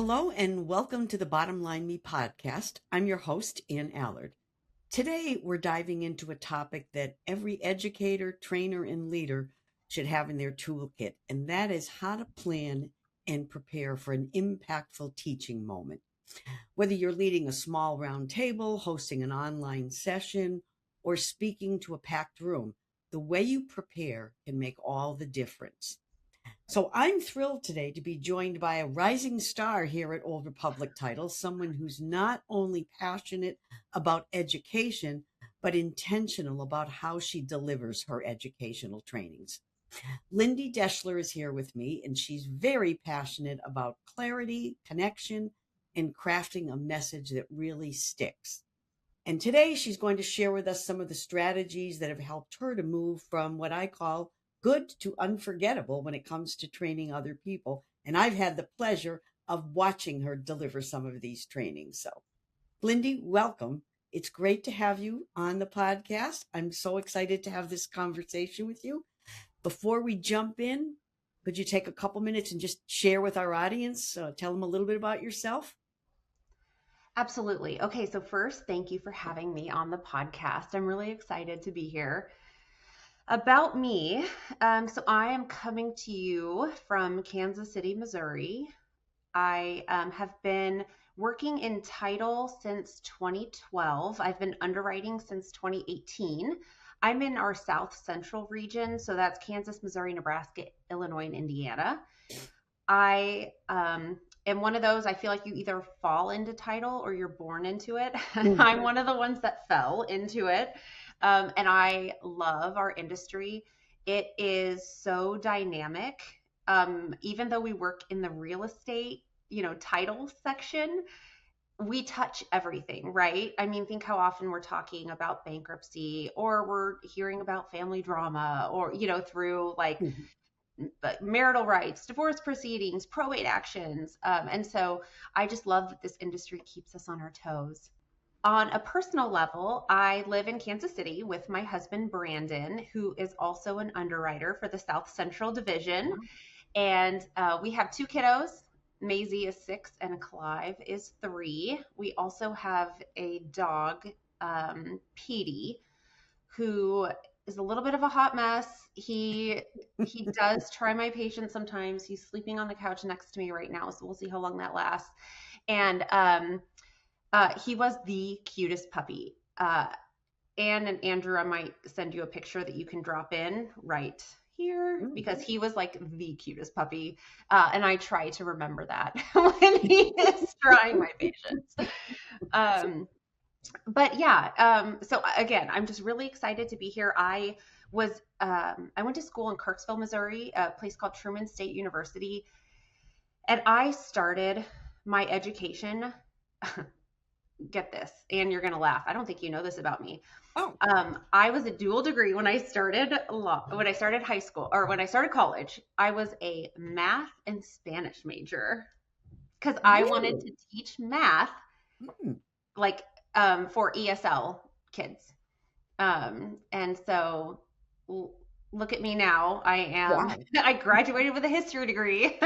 Hello and welcome to the Bottom Line Me podcast. I'm your host, Ann Allard. Today, we're diving into a topic that every educator, trainer, and leader should have in their toolkit, and that is how to plan and prepare for an impactful teaching moment. Whether you're leading a small round table, hosting an online session, or speaking to a packed room, the way you prepare can make all the difference. So I'm thrilled today to be joined by a rising star here at Old Republic Title, someone who's not only passionate about education, but intentional about how she delivers her educational trainings. Lindee Deshler is here with me, and she's very passionate about clarity, connection, and crafting a message that really sticks. And today she's going to share with us some of the strategies that have helped her to move from what I call good to unforgettable when it comes to training other people. And I've had the pleasure of watching her deliver some of these trainings. So, Lindee, welcome. It's great to have you on the podcast. I'm so excited to have this conversation with you. Before we jump in, could you take a couple minutes and just share with our audience, tell them a little bit about yourself? Absolutely. Okay, so first, thank you for having me on the podcast. I'm really excited to be here. About me, so I am coming to you from Kansas City, Missouri. I have been working in title since 2012. I've been underwriting since 2018. I'm in our South Central region, so that's Kansas, Missouri, Nebraska, Illinois, and Indiana. I am one of those, I feel like you either fall into title or you're born into it. I'm one of the ones that fell into it. And I love our industry. It is so dynamic. Even though we work in the real estate, title section, we touch everything, right? I mean, think how often we're talking about bankruptcy or we're hearing about family drama or, through like marital rights, divorce proceedings, probate actions. And so I just love that this industry keeps us on our toes. On a personal level, I live in Kansas City with my husband, Brandon, who is also an underwriter for the South Central Division. And we have two kiddos. Maisie is 6 and Clive is 3. We also have a dog, Petey, who is a little bit of a hot mess. He does try my patience sometimes. He's sleeping on the couch next to me right now, so we'll see how long that lasts. And he was the cutest puppy. Ann and Andrew, I might send you a picture that you can drop in right here because he was like the cutest puppy. And I try to remember that when he is trying my patience. But yeah, so again, I'm just really excited to be here. I went to school in Kirksville, Missouri, a place called Truman State University. And I started my education, get this, and you're going to laugh. I don't think you know this about me. I was a dual degree when I started high school, or when I started college. I was a math and Spanish major because I wanted to teach math like for ESL kids. And so look at me now. I graduated with a history degree.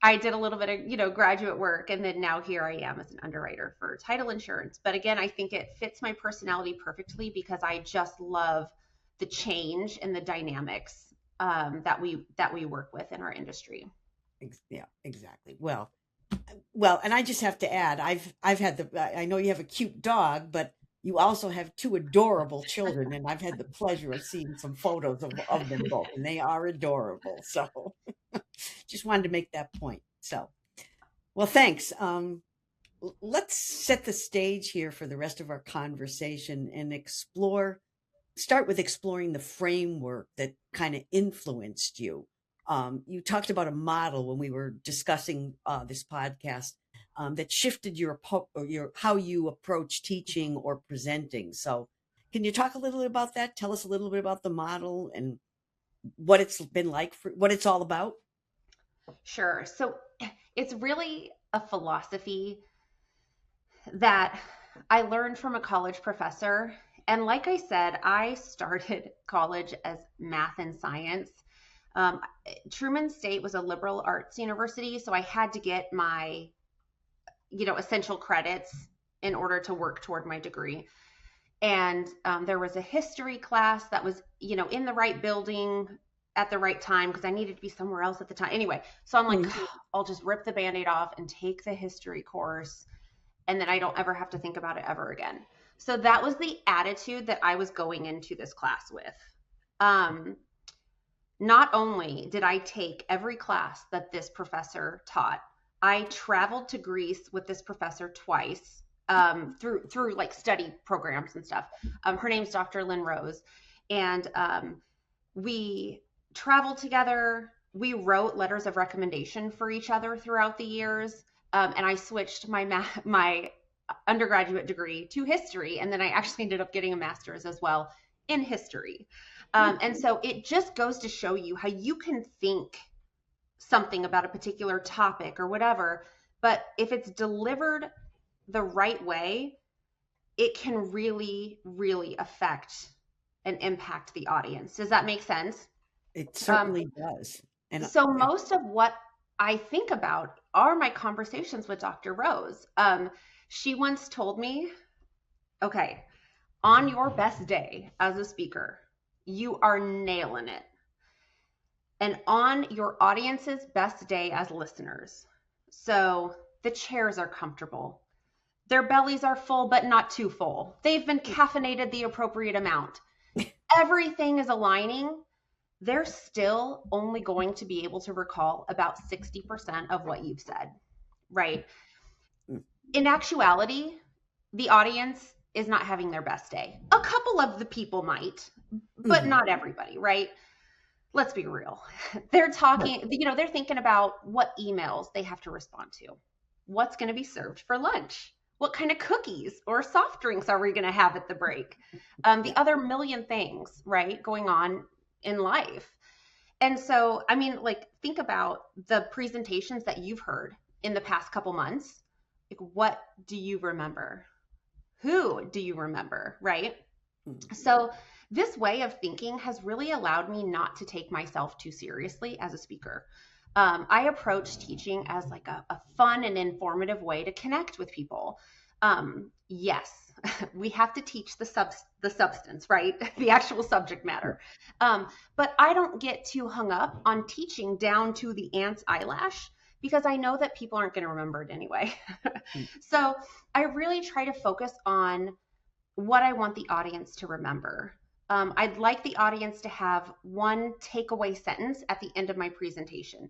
I did a little bit of, graduate work. And then now here I am as an underwriter for title insurance. But again, I think it fits my personality perfectly because I just love the change and the dynamics that we work with in our industry. Yeah, exactly. Well, and I just have to add, I've had I know you have a cute dog, but you also have 2 adorable children, and I've had the pleasure of seeing some photos of them both, and they are adorable. So just wanted to make that point. So, well, thanks. Let's set the stage here for the rest of our conversation and start with exploring the framework that kind of influenced you. You talked about a model when we were discussing this podcast that shifted your how you approach teaching or presenting. So, can you talk a little bit about that? Tell us a little bit about the model and what it's been like, what it's all about. Sure. So, it's really a philosophy that I learned from a college professor. And like I said, I started college as math and science. Um, Truman State was a liberal arts university, so I had to get my, essential credits in order to work toward my degree. And there was a history class that was, in the right building at the right time because I needed to be somewhere else at the time. Anyway, so I'm like, I'll just rip the Band-Aid off and take the history course, and then I don't ever have to think about it ever again. So that was the attitude that I was going into this class with. Not only did I take every class that this professor taught, I traveled to Greece with this professor twice, through like study programs and stuff. Her name's Dr. Lynn Rose, and we traveled together. We wrote letters of recommendation for each other throughout the years, and I switched my undergraduate degree to history, and then I actually ended up getting a master's as well in history. And so it just goes to show you how you can think something about a particular topic or whatever, but if it's delivered the right way, it can really, really affect and impact the audience. Does that make sense? It certainly does. And so most of what I think about are my conversations with Dr. Rose. She once told me, okay, on your best day as a speaker, you are nailing it. And on your audience's best day as listeners, so the chairs are comfortable. Their bellies are full, but not too full. They've been caffeinated the appropriate amount. Everything is aligning. They're still only going to be able to recall about 60% of what you've said, right? In actuality, the audience is not having their best day. A couple of the people might, but not everybody, right? Let's be real. They're talking, they're thinking about what emails they have to respond to. What's going to be served for lunch? What kind of cookies or soft drinks are we going to have at the break? The other million things, right, going on in life. And so, I mean, like, think about the presentations that you've heard in the past couple months. Like, what do you remember? Who do you remember, right? So this way of thinking has really allowed me not to take myself too seriously as a speaker. I approach teaching as like a fun and informative way to connect with people. Yes, we have to teach the substance, right? The actual subject matter. But I don't get too hung up on teaching down to the ant's eyelash because I know that people aren't going to remember it anyway. So I really try to focus on what I want the audience to remember. I'd like the audience to have one takeaway sentence at the end of my presentation.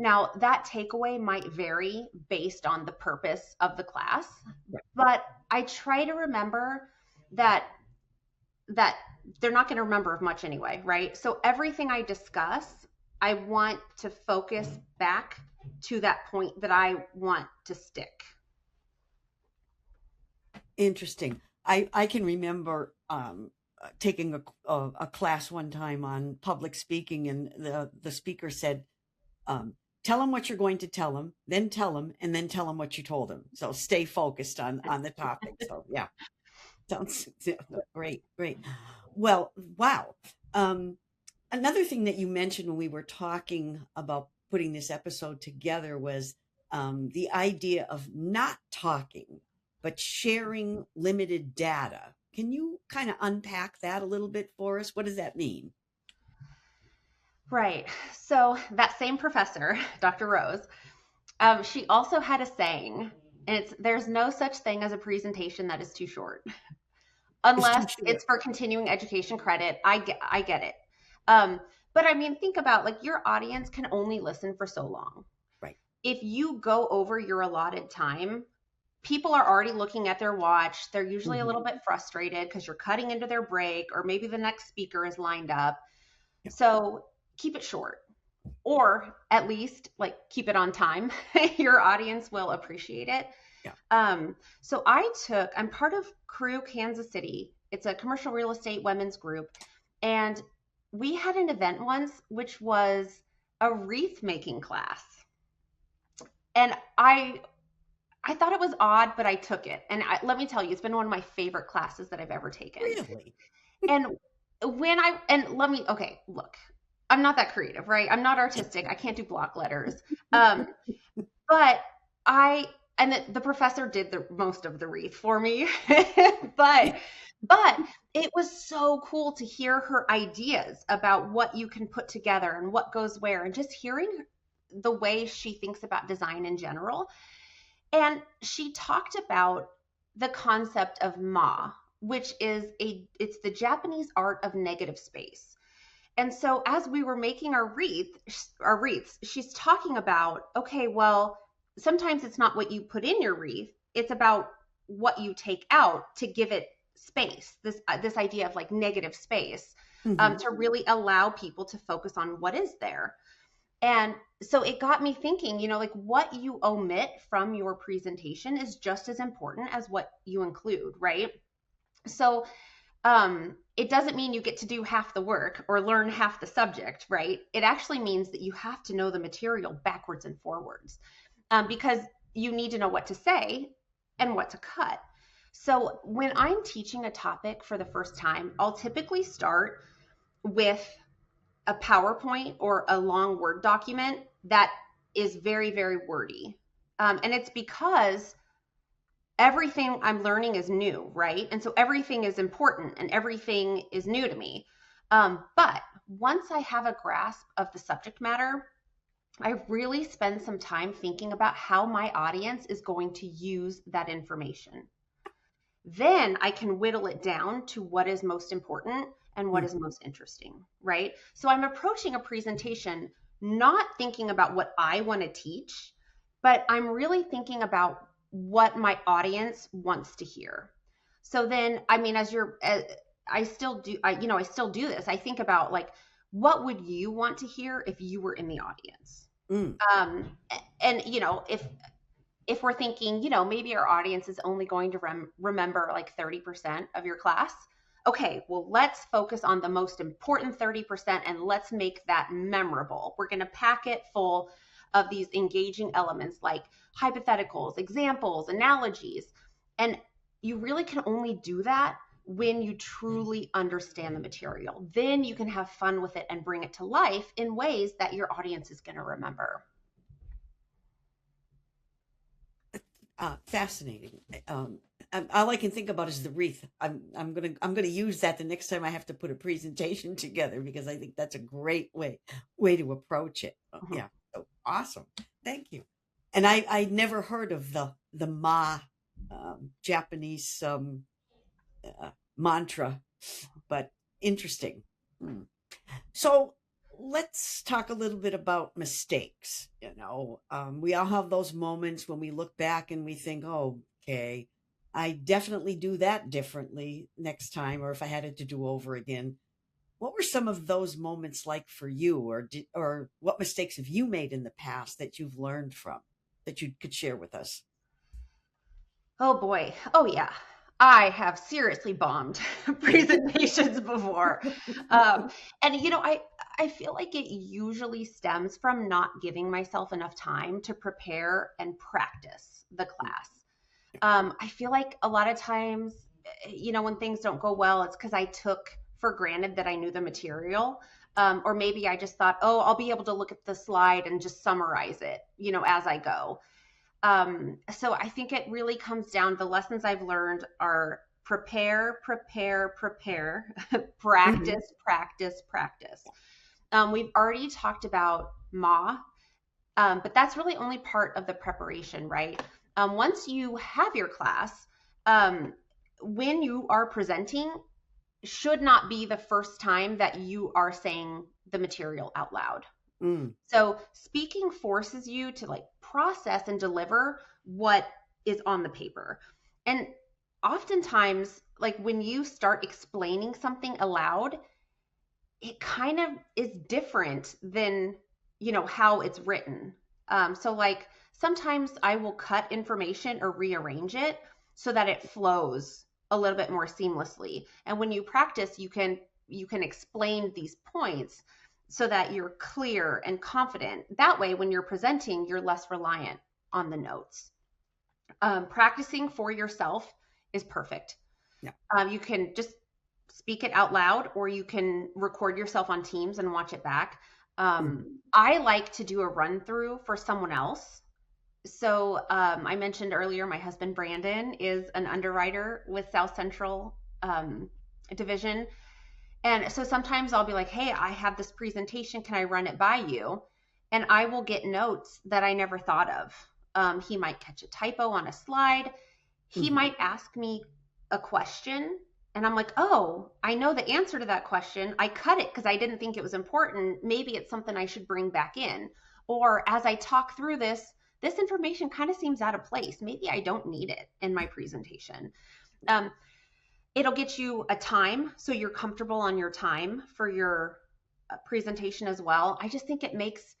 Now, that takeaway might vary based on the purpose of the class, but I try to remember that they're not going to remember much anyway, right? So everything I discuss, I want to focus back to that point that I want to stick. Interesting. I can remember taking a class one time on public speaking, and the speaker said, tell them what you're going to tell them, and then tell them what you told them. So stay focused on the topic. So yeah, sounds great. Well, wow. Another thing that you mentioned when we were talking about putting this episode together was the idea of not talking, but sharing limited data. Can you kind of unpack that a little bit for us? What does that mean? Right. So that same professor, Dr. Rose, she also had a saying, and there's no such thing as a presentation that is too short, unless it's for continuing education credit. I get it. But I mean, think about, like, your audience can only listen for so long. Right. If you go over your allotted time, people are already looking at their watch. They're usually a little bit frustrated because you're cutting into their break, or maybe the next speaker is lined up. Yeah. So keep it short, or at least like keep it on time. Your audience will appreciate it. Yeah. So I'm part of Crew Kansas City. It's a commercial real estate women's group. And we had an event once, which was a wreath making class. And I thought it was odd, but I took it. And let me tell you, it's been one of my favorite classes that I've ever taken. Really? And look, I'm not that creative, right? I'm not artistic. I can't do block letters. Um, but I and the professor did the most of the wreath for me. but but it was so cool to hear her ideas about what you can put together and what goes where, and just hearing the way she thinks about design in general. And she talked about the concept of ma, which is it's the Japanese art of negative space. And so as we were making our wreaths, she's talking about, okay, well, sometimes it's not what you put in your wreath, it's about what you take out to give it space. This idea of like negative space, Mm-hmm. to really allow people to focus on what is there. And so it got me thinking, like what you omit from your presentation is just as important as what you include, right? So it doesn't mean you get to do half the work or learn half the subject, right? It actually means that you have to know the material backwards and forwards, because you need to know what to say and what to cut. So when I'm teaching a topic for the first time, I'll typically start with a PowerPoint or a long Word document that is very, very wordy. And it's because everything I'm learning is new, right? And so everything is important and everything is new to me. But once I have a grasp of the subject matter, I really spend some time thinking about how my audience is going to use that information. Then I can whittle it down to what is most important and what is most interesting, right? So I'm approaching a presentation not thinking about what I want to teach, but I'm really thinking about what my audience wants to hear. So then, I mean, I still do, I still do this. I think about like, what would you want to hear if you were in the audience? Mm. Um, and if we're thinking, maybe our audience is only going to remember like 30% of your class. Okay, well, let's focus on the most important 30% and let's make that memorable. We're going to pack it full of these engaging elements like hypotheticals, examples, analogies. And you really can only do that when you truly understand the material. Then you can have fun with it and bring it to life in ways that your audience is going to remember. Fascinating. All I can think about is the wreath. I'm gonna use that the next time I have to put a presentation together because I think that's a great way to approach it. Mhm. Yeah, so awesome. Thank you. And I never heard of the Ma Japanese mantra, but interesting. Hmm. So let's talk a little bit about mistakes. We all have those moments when we look back and we think, oh, okay, I definitely do that differently next time, or if I had it to do over again. What were some of those moments like for you, or what mistakes have you made in the past that you've learned from that you could share with us? Oh boy. Oh yeah. I have seriously bombed presentations before. Um, and I feel like it usually stems from not giving myself enough time to prepare and practice the class. I feel like a lot of times, when things don't go well, it's because I took for granted that I knew the material. Or maybe I just thought, oh, I'll be able to look at the slide and just summarize it, as I go. So I think it really comes down, the lessons I've learned are prepare, prepare, prepare, Hmm. practice, practice, practice. We've already talked about Ma, but that's really only part of the preparation, right? Once you have your class, um, when you are presenting, should not be the first time that you are saying the material out loud. Mm. So speaking forces you to like process and deliver what is on the paper. And oftentimes, like when you start explaining something aloud, it kind of is different than, how it's written. So like sometimes I will cut information or rearrange it so that it flows a little bit more seamlessly. And when you practice, you can explain these points so that you're clear and confident. That way, when you're presenting, you're less reliant on the notes. Practicing for yourself is perfect. Yeah. You can just speak it out loud, or you can record yourself on Teams and watch it back. I like to do a run through for someone else. So I mentioned earlier, my husband Brandon is an underwriter with South Central Division. And so sometimes I'll be like, hey, I have this presentation. Can I run it by you? And I will get notes that I never thought of. He might catch a typo on a slide. He might ask me a question. And I'm like, oh, I know the answer to that question. I cut it because I didn't think it was important. Maybe it's something I should bring back in. Or as I talk through this information kind of seems out of place. Maybe I don't need it in my presentation. It'll get you a time, so you're comfortable on your time for your presentation as well. I just think it makes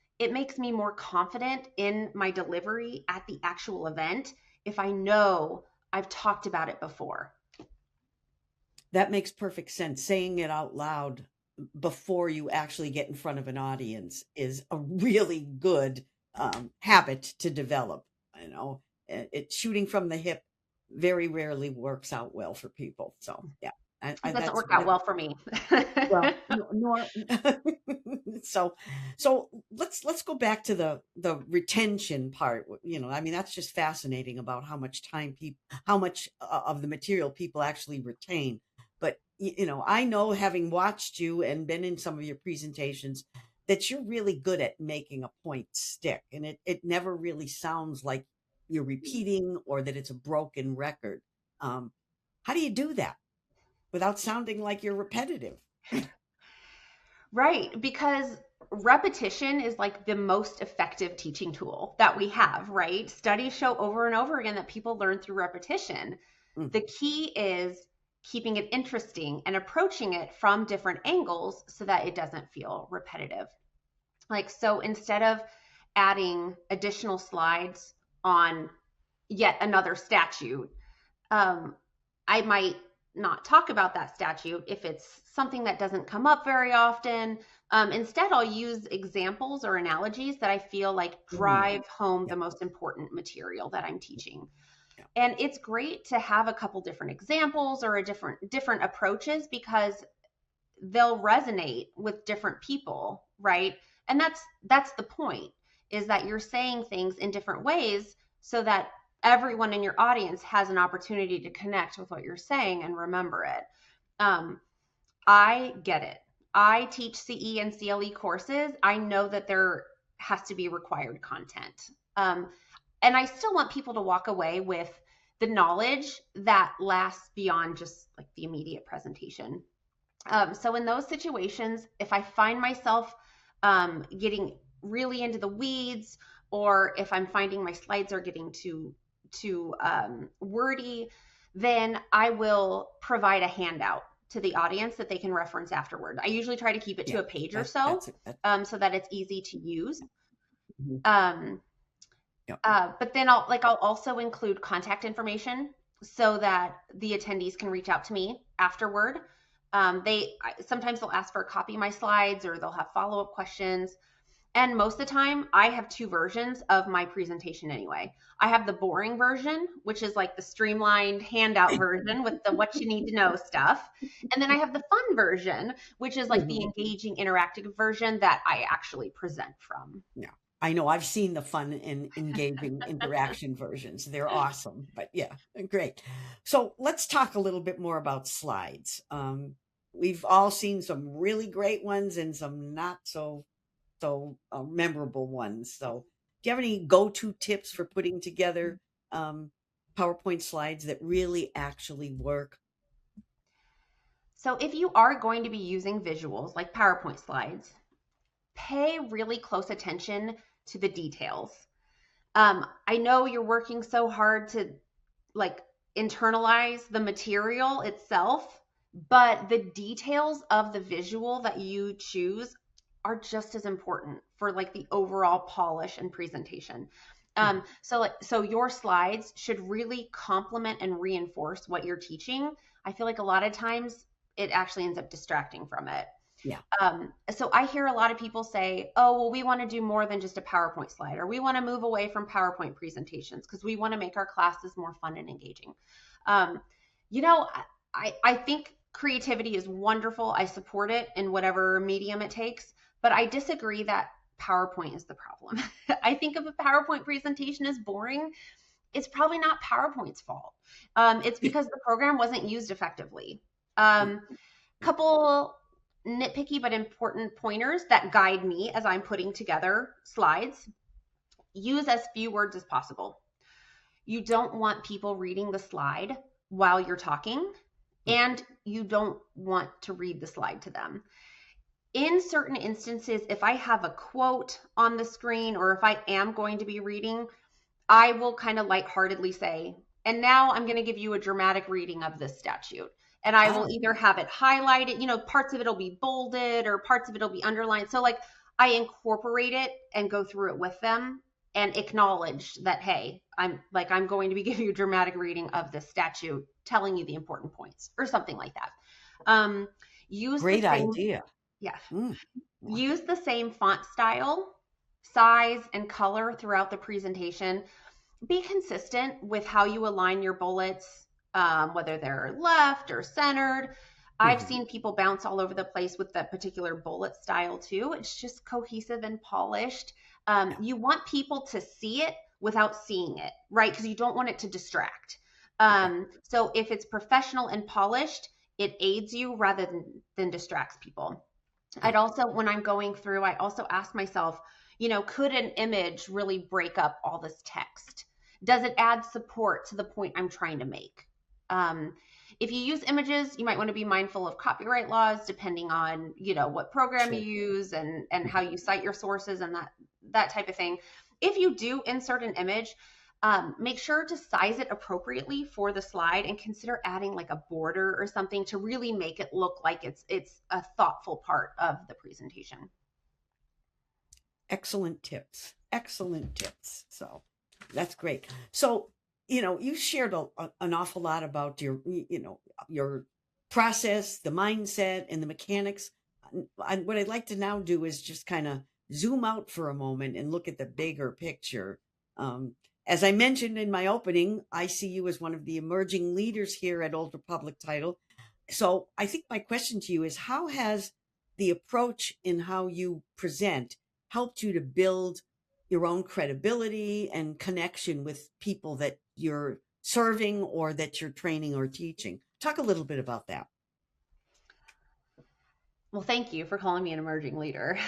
me more confident in my delivery at the actual event if I know I've talked about it before. That makes perfect sense. Saying it out loud before you actually get in front of an audience is a really good habit to develop. You know, it shooting from the hip very rarely works out well for people. So yeah, it doesn't work out well for me. Well, so let's go back to the retention part. You know, I mean, that's just fascinating about how much of the material people actually retain. But you know, I know, having watched you and been in some of your presentations, that you're really good at making a point stick, and it never really sounds like you're repeating or that it's a broken record. How do you do that without sounding like you're repetitive? Right, because repetition is like the most effective teaching tool that we have, right? Studies show over and over again that people learn through repetition. The key is keeping it interesting and approaching it from different angles so that it doesn't feel repetitive. Like, so instead of adding additional slides on yet another statute, I might not talk about that statute if it's something that doesn't come up very often. Instead, I'll use examples or analogies that I feel like drive home the most important material that I'm teaching. And it's great to have a couple different examples or different approaches, because they'll resonate with different people, right? And that's the point, is that you're saying things in different ways so that everyone in your audience has an opportunity to connect with what you're saying and remember it. I get it. I teach CE and CLE courses. I know that there has to be required content. And I still want people to walk away with the knowledge that lasts beyond just like the immediate presentation. So in those situations, if I find myself getting really into the weeds, or if I'm finding my slides are getting too wordy, then I will provide a handout to the audience that they can reference afterward. I usually try to keep it to a page or so, so that it's easy to use. But then I'll also include contact information so that the attendees can reach out to me afterward. Sometimes they'll ask for a copy of my slides, or they'll have follow-up questions. And most of the time, I have two versions of my presentation anyway. I have the boring version, which is like the streamlined handout version with the what you need to know stuff. And then I have the fun version, which is like the engaging, interactive version that I actually present from. Yeah, I know. I've seen the fun and engaging interaction versions. They're awesome. But yeah, great. So let's talk a little bit more about slides. We've all seen some really great ones and some not so memorable ones. So do you have any go-to tips for putting together PowerPoint slides that really actually work? So if you are going to be using visuals like PowerPoint slides, pay really close attention to the details. I know you're working so hard to like internalize the material itself, but the details of the visual that you choose are just as important for like the overall polish and presentation. So your slides should really complement and reinforce what you're teaching. I feel like a lot of times it actually ends up distracting from it. Yeah. So I hear a lot of people say, oh, well, we want to do more than just a PowerPoint slide, or we want to move away from PowerPoint presentations because we want to make our classes more fun and engaging. I think creativity is wonderful. I support it in whatever medium it takes, but I disagree that PowerPoint is the problem. I think if a PowerPoint presentation is boring, it's probably not PowerPoint's fault. It's because the program wasn't used effectively. Couple nitpicky but important pointers that guide me as I'm putting together slides. Use as few words as possible. You don't want people reading the slide while you're talking, and you don't want to read the slide to them. In certain instances, if I have a quote on the screen or if I am going to be reading, I will kind of lightheartedly say, and now I'm going to give you a dramatic reading of this statute. And I will either have it highlighted, parts of it will be bolded or parts of it will be underlined. So like I incorporate it and go through it with them and acknowledge that, hey, I'm going to be giving you a dramatic reading of this statute, telling you the important points or something like that. Great idea. Yeah. Use the same font style, size, and color throughout the presentation. Be consistent with how you align your bullets, whether they're left or centered. I've seen people bounce all over the place with that particular bullet style too. It's just cohesive and polished. You want people to see it without seeing it, right? Because you don't want it to distract. So if it's professional and polished, it aids you rather than distracts people. I'd also, when I'm going through, I also ask myself, could an image really break up all this text? Does it add support to the point I'm trying to make? If you use images, you might want to be mindful of copyright laws, depending on, what program you use and how you cite your sources and that type of thing. If you do insert an image, make sure to size it appropriately for the slide and consider adding like a border or something to really make it look like it's a thoughtful part of the presentation. Excellent tips. So that's great. So, you shared an awful lot about your process, the mindset, and the mechanics. What I'd like to now do is just kind of zoom out for a moment and look at the bigger picture. As I mentioned in my opening, I see you as one of the emerging leaders here at Old Republic Title. So I think my question to you is, how has the approach in how you present helped you to build your own credibility and connection with people that you're serving or that you're training or teaching? Talk a little bit about that. Well, thank you for calling me an emerging leader.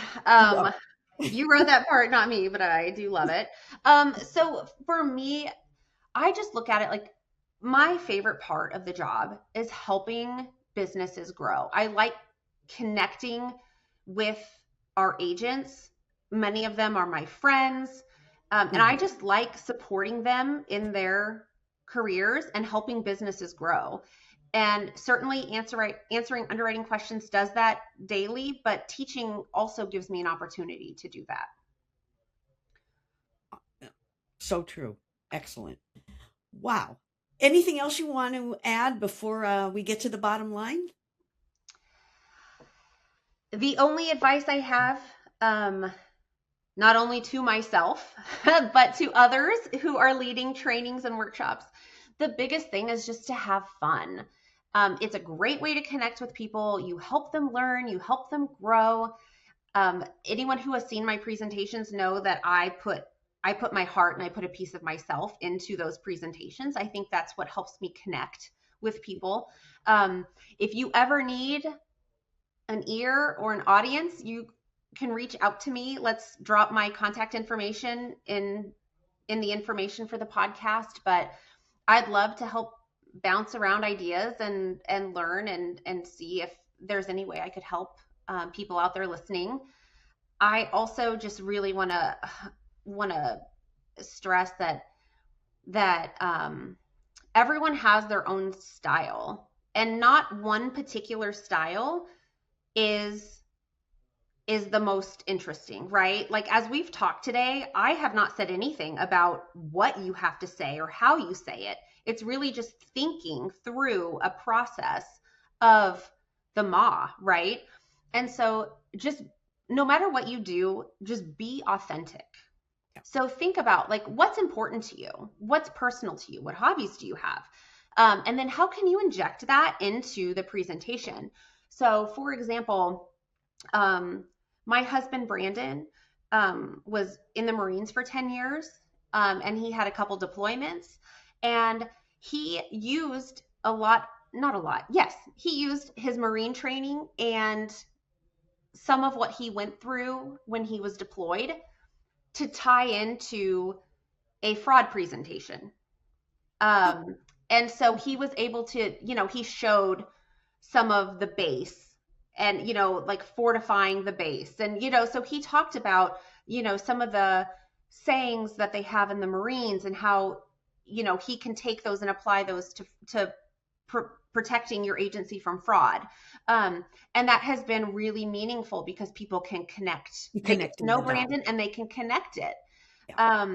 You wrote that part, not me, but I do love it. So for me, I just look at it like my favorite part of the job is helping businesses grow. I like connecting with our agents. Many of them are my friends. And I just like supporting them in their careers and helping businesses grow. And certainly answering underwriting questions does that daily, but teaching also gives me an opportunity to do that. So true. Excellent. Wow. Anything else you want to add before we get to the bottom line? The only advice I have, not only to myself, but to others who are leading trainings and workshops, the biggest thing is just to have fun. It's a great way to connect with people. You help them learn, you help them grow. Anyone who has seen my presentations know that I put my heart and I put a piece of myself into those presentations. I think that's what helps me connect with people. If you ever need an ear or an audience, you can reach out to me. Let's drop my contact information in the information for the podcast, but I'd love to help bounce around ideas and learn and see if there's any way I could help people out there listening. I also just really want to stress that everyone has their own style, and not one particular style is the most interesting, right? Like as we've talked today, I have not said anything about what you have to say or how you say it. It's really just thinking through a process of the MA, right? And so just no matter what you do, just be authentic. So think about like what's important to you, what's personal to you, what hobbies do you have? And then how can you inject that into the presentation? So, for example, my husband, Brandon, was in the Marines for 10 years, and he had a couple deployments, and he used a lot, not a lot, yes, he used his Marine training and some of what he went through when he was deployed to tie into a fraud presentation. And so he was able to, he showed some of the base and, like fortifying the base. And, so he talked about, some of the sayings that they have in the Marines and how, he can take those and apply those to protecting your agency from fraud. And that has been really meaningful because people can connect. You They get connect to in know the Brandon dots. and they can connect it. Yeah.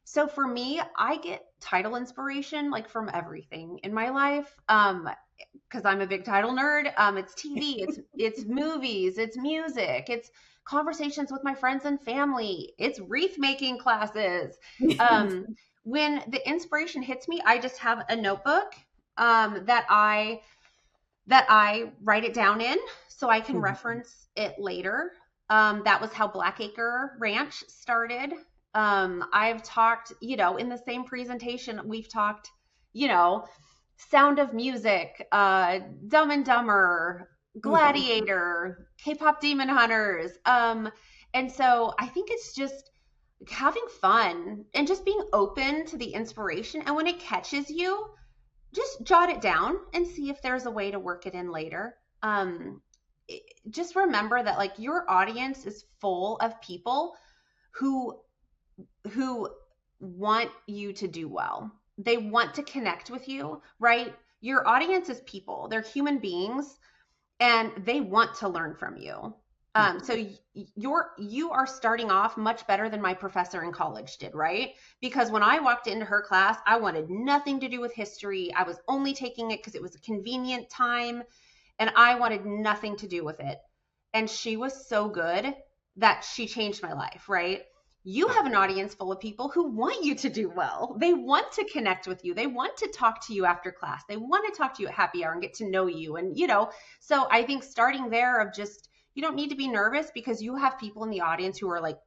So for me, I get title inspiration like from everything in my life. Because I'm a big title nerd. It's TV, it's movies, it's music, it's conversations with my friends and family, it's wreath making classes. Um, when the inspiration hits me, I just have a notebook that I write it down in so I can reference it later. That was how Blackacre Ranch started. I've talked, in the same presentation, we've talked, Sound of Music, Dumb and Dumber, Gladiator, K-pop Demon Hunters. And so I think it's just having fun and just being open to the inspiration. And when it catches you, just jot it down and see if there's a way to work it in later. Just remember that like your audience is full of people who who want you to do well. They want to connect with you, right? Your audience is people. They're human beings and they want to learn from you. So you are starting off much better than my professor in college did, right? Because when I walked into her class, I wanted nothing to do with history. I was only taking it because it was a convenient time and I wanted nothing to do with it. And she was so good that she changed my life, right? You have an audience full of people who want you to do well. They want to connect with you. They want to talk to you after class. They want to talk to you at happy hour and get to know you. And, so I think starting there of just, you don't need to be nervous because you have people in the audience who are like,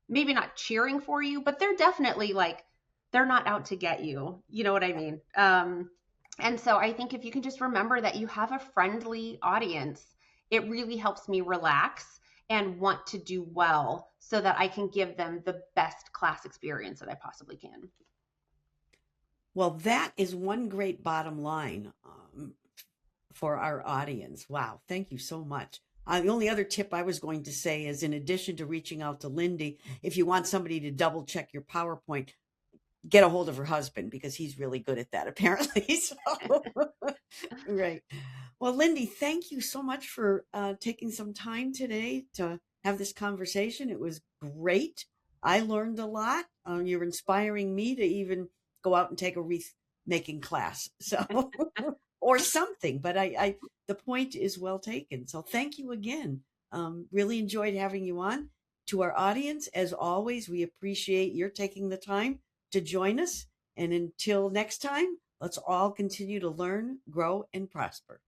maybe not cheering for you, but they're definitely like, they're not out to get you. You know what I mean? And so I think if you can just remember that you have a friendly audience, it really helps me relax and want to do well so that I can give them the best class experience that I possibly can. Well, that is one great bottom line for our audience. Wow. Thank you so much. The only other tip I was going to say is in addition to reaching out to Lindee, if you want somebody to double check your PowerPoint, get a hold of her husband because he's really good at that, apparently. So, right. Well, Lindee, thank you so much for taking some time today to have this conversation. It was great. I learned a lot. You're inspiring me to even go out and take a wreath making class. So, or something, but the point is well taken. So thank you again. Really enjoyed having you on. To our audience, as always, we appreciate your taking the time to join us. And until next time, let's all continue to learn, grow, and prosper.